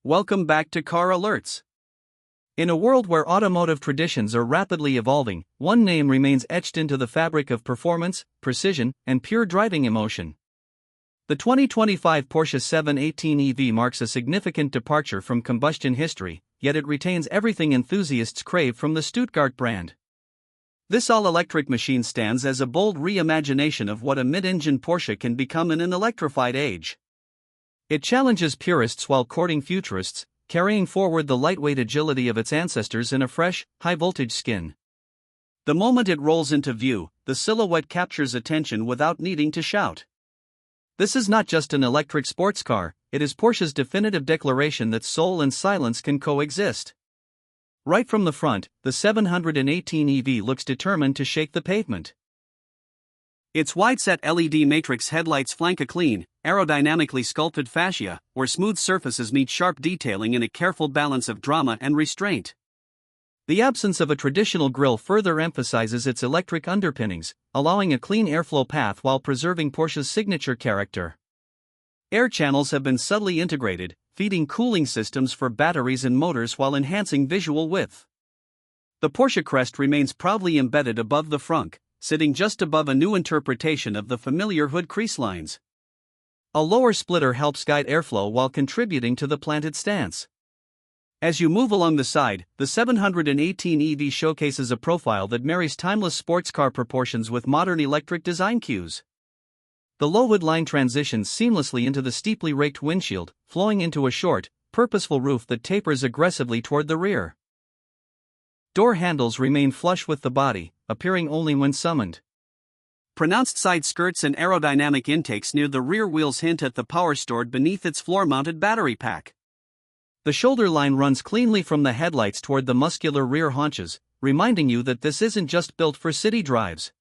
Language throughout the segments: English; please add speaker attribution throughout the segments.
Speaker 1: Welcome back to Car Alerts. In a world where automotive traditions are rapidly evolving, one name remains etched into the fabric of performance, precision, and pure driving emotion. The 2025 Porsche 718 EV marks a significant departure from combustion history, yet it retains everything enthusiasts crave from the Stuttgart brand. This all-electric machine stands as a bold reimagination of what a mid-engine Porsche can become in an electrified age. It challenges purists while courting futurists, carrying forward the lightweight agility of its ancestors in a fresh, high-voltage skin. The moment it rolls into view, the silhouette captures attention without needing to shout. This is not just an electric sports car, it is Porsche's definitive declaration that soul and silence can coexist. Right from the front, the 718 EV looks determined to shake the pavement. Its wide-set LED matrix headlights flank a clean, aerodynamically sculpted fascia, where smooth surfaces meet sharp detailing in a careful balance of drama and restraint. The absence of a traditional grille further emphasizes its electric underpinnings, allowing a clean airflow path while preserving Porsche's signature character. Air channels have been subtly integrated, feeding cooling systems for batteries and motors while enhancing visual width. The Porsche crest remains proudly embedded above the frunk, sitting just above a new interpretation of the familiar hood crease lines. A lower splitter helps guide airflow while contributing to the planted stance. As you move along the side, the 718 EV showcases a profile that marries timeless sports car proportions with modern electric design cues. The low hood line transitions seamlessly into the steeply raked windshield, flowing into a short, purposeful roof that tapers aggressively toward the rear. Door handles remain flush with the body, appearing only when summoned. Pronounced side skirts and aerodynamic intakes near the rear wheels hint at the power stored beneath its floor-mounted battery pack. The shoulder line runs cleanly from the headlights toward the muscular rear haunches, reminding you that this isn't just built for city drives.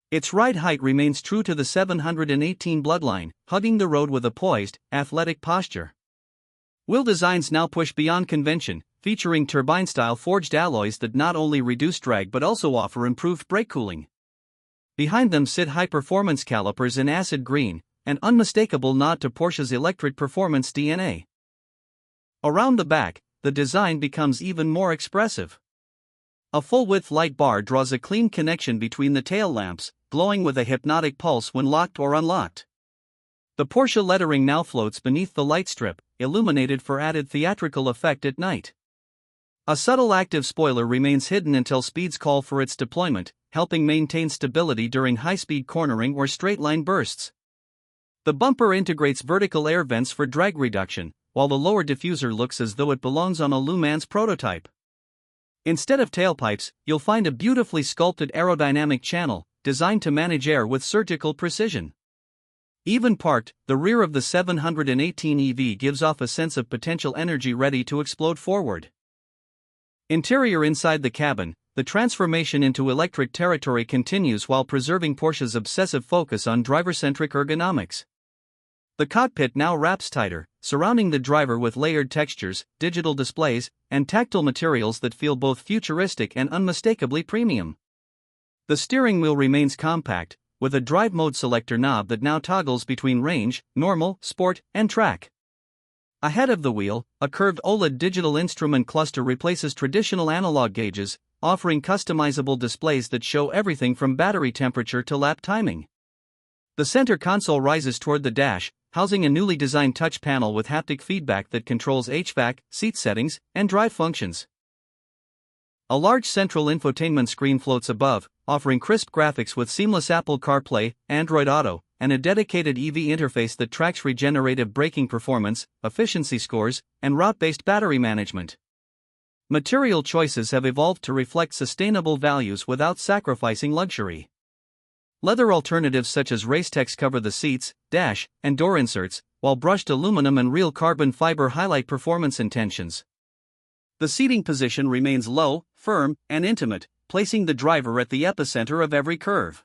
Speaker 1: Its ride height remains true to the 718 bloodline, hugging the road with a poised, athletic posture. Wheel designs now push beyond convention, featuring turbine-style forged alloys that not only reduce drag but also offer improved brake cooling. Behind them sit high-performance calipers in acid green, an unmistakable nod to Porsche's electric performance DNA. Around the back, the design becomes even more expressive. A full-width light bar draws a clean connection between the tail lamps, glowing with a hypnotic pulse when locked or unlocked. The Porsche lettering now floats beneath the light strip, illuminated for added theatrical effect at night. A subtle active spoiler remains hidden until speeds call for its deployment, helping maintain stability during high-speed cornering or straight-line bursts. The bumper integrates vertical air vents for drag reduction, while the lower diffuser looks as though it belongs on a Le Mans prototype. Instead of tailpipes, you'll find a beautifully sculpted aerodynamic channel, designed to manage air with surgical precision. Even parked, the rear of the 718 EV gives off a sense of potential energy ready to explode forward. Interior inside the cabin, the transformation into electric territory continues while preserving Porsche's obsessive focus on driver-centric ergonomics. The cockpit now wraps tighter, surrounding the driver with layered textures, digital displays, and tactile materials that feel both futuristic and unmistakably premium. The steering wheel remains compact, with a drive mode selector knob that now toggles between range, normal, sport, and track. Ahead of the wheel, a curved OLED digital instrument cluster replaces traditional analog gauges, offering customizable displays that show everything from battery temperature to lap timing. The center console rises toward the dash, housing a newly designed touch panel with haptic feedback that controls HVAC, seat settings, and drive functions. A large central infotainment screen floats above, offering crisp graphics with seamless Apple CarPlay, Android Auto, and a dedicated EV interface that tracks regenerative braking performance, efficiency scores, and route-based battery management. Material choices have evolved to reflect sustainable values without sacrificing luxury. Leather alternatives such as Racetex cover the seats, dash, and door inserts, while brushed aluminum and real carbon fiber highlight performance intentions. The seating position remains low, firm, and intimate, placing the driver at the epicenter of every curve.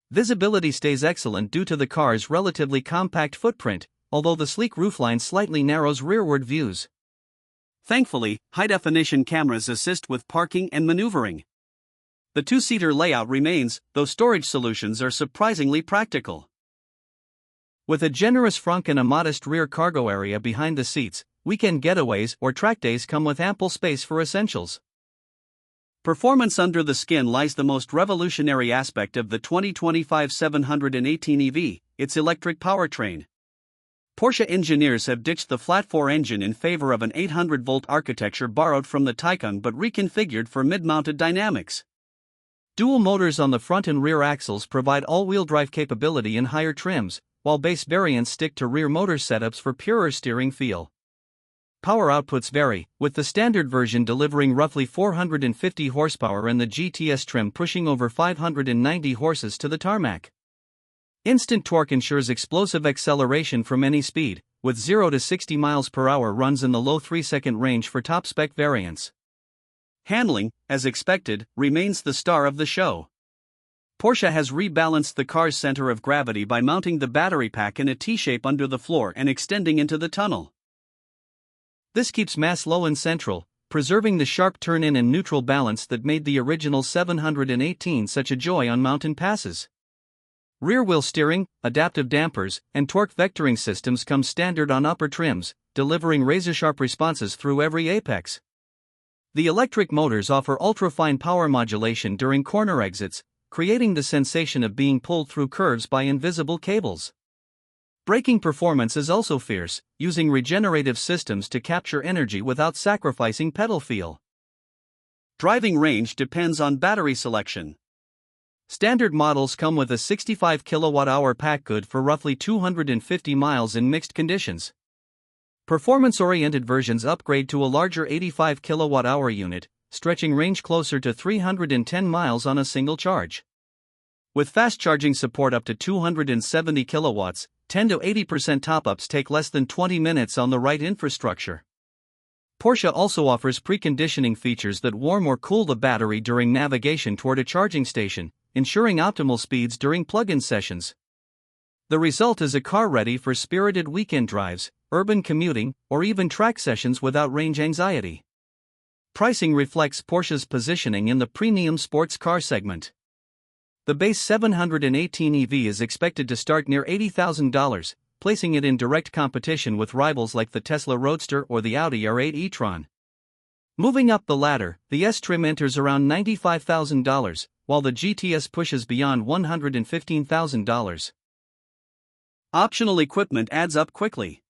Speaker 1: Visibility stays excellent due to the car's relatively compact footprint, although the sleek roofline slightly narrows rearward views. Thankfully, high-definition cameras assist with parking and maneuvering. The two-seater layout remains, though storage solutions are surprisingly practical. With a generous frunk and a modest rear cargo area behind the seats, weekend getaways or track days come with ample space for essentials.
Speaker 2: Performance under the skin lies the most revolutionary aspect of the 2025 718 EV, its electric powertrain. Porsche engineers have ditched the flat-4 engine in favor of an 800-volt architecture borrowed from the Taycan but reconfigured for mid-mounted dynamics. Dual motors on the front and rear axles provide all-wheel drive capability in higher trims, while base variants stick to rear motor setups for purer steering feel. Power outputs vary, with the standard version delivering roughly 450 horsepower and the GTS trim pushing over 590 horses to the tarmac. Instant torque ensures explosive acceleration from any speed, with 0 to 60 miles per hour runs in the low 3-second range for top-spec variants. Handling, as expected, remains the star of the show. Porsche has rebalanced the car's center of gravity by mounting the battery pack in a T-shape under the floor and extending into the tunnel. This keeps mass low and central, preserving the sharp turn-in and neutral balance that made the original 718 such a joy on mountain passes. Rear-wheel steering, adaptive dampers, and torque vectoring systems come standard on upper trims, delivering razor-sharp responses through every apex. The electric motors offer ultra-fine power modulation during corner exits, creating the sensation of being pulled through curves by invisible cables. Braking performance is also fierce, using regenerative systems to capture energy without sacrificing pedal feel. Driving range depends on battery selection. Standard models come with a 65 kWh pack good for roughly 250 miles in mixed conditions. Performance-oriented versions upgrade to a larger 85 kWh unit, stretching range closer to 310 miles on a single charge. With fast charging support up to 270 kilowatts, 10 to 80% top-ups take less than 20 minutes on the right infrastructure. Porsche also offers preconditioning features that warm or cool the battery during navigation toward a charging station, ensuring optimal speeds during plug-in sessions. The result is a car ready for spirited weekend drives, urban commuting, or even track sessions without range anxiety. Pricing reflects Porsche's positioning in the premium sports car segment. The base 718 EV is expected to start near $80,000, placing it in direct competition with rivals like the Tesla Roadster or the Audi R8 e-tron. Moving up the ladder, the S-Trim enters around $95,000, while the GTS pushes beyond $115,000. Optional equipment adds up quickly.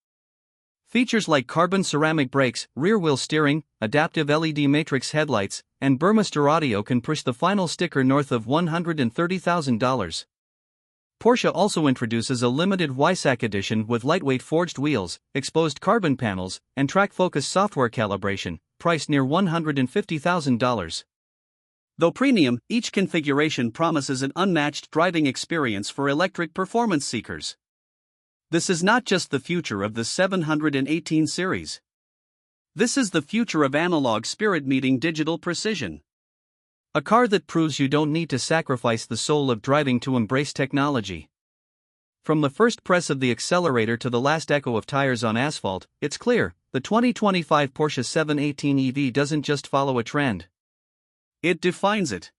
Speaker 2: Features like carbon ceramic brakes, rear-wheel steering, adaptive LED matrix headlights, and Burmester audio can push the final sticker north of $130,000. Porsche also introduces a limited Weissach edition with lightweight forged wheels, exposed carbon panels, and track-focused software calibration, priced near $150,000. Though premium, each configuration promises an unmatched driving experience for electric performance seekers. This is not just the future of the 718 series. This is the future of analog spirit meeting digital precision. A car that proves you don't need to sacrifice the soul of driving to embrace technology. From the first press of the accelerator to the last echo of tires on asphalt, it's clear, the 2025 Porsche 718 EV doesn't just follow a trend. It defines it.